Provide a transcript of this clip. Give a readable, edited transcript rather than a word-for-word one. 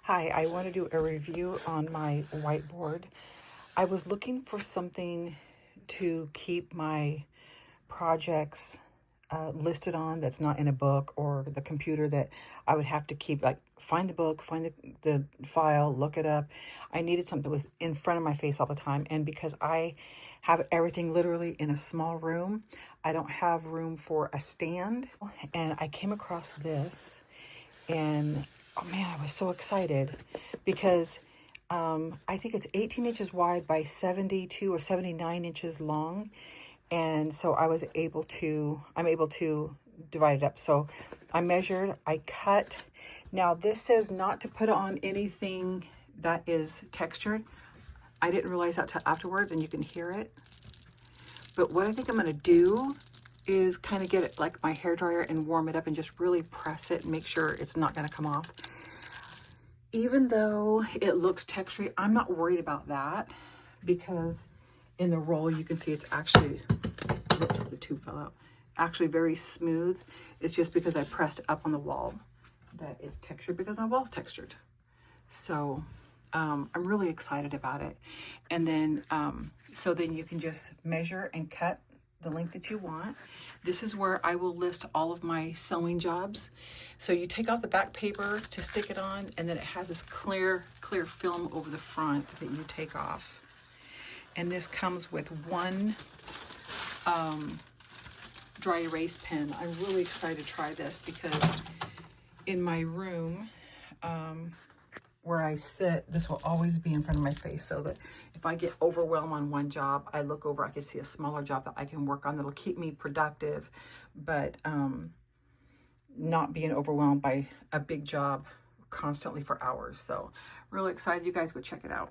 Hi, I want to do a review on my whiteboard. I was looking for something to keep my projects listed on that's not in a book or the computer that I would have to keep, like find the book, find the file, look it up. I needed something that was in front of my face all the time. And because I have everything literally in a small room, I don't have room for a stand. And I came across this and oh man, I was so excited because I think it's 18 inches wide by 72 or 79 inches long. And so I'm able to divide it up. So I measured, I cut. Now this says not to put on anything that is textured. I didn't realize that till afterwards, and you can hear it. But what I think I'm gonna do is kind of get it like my hairdryer and warm it up and just really press it and make sure it's not gonna come off. Even though it looks textured, I'm not worried about that because in the roll you can see it's actually, whoops, the tube fell out, actually very smooth. It's just because I pressed up on the wall that it's textured because my wall's textured. So I'm really excited about it. And then, so then you can just measure and cut the length that you want. This is where I will list all of my sewing jobs. So you take off the back paper to stick it on, and then it has this clear film over the front that you take off. And this comes with one dry erase pen. I'm really excited to try this because in my room, where I sit, this will always be in front of my face so that if I get overwhelmed on one job, I look over, I can see a smaller job that I can work on that'll keep me productive, but not being overwhelmed by a big job constantly for hours. So really excited. You guys go check it out.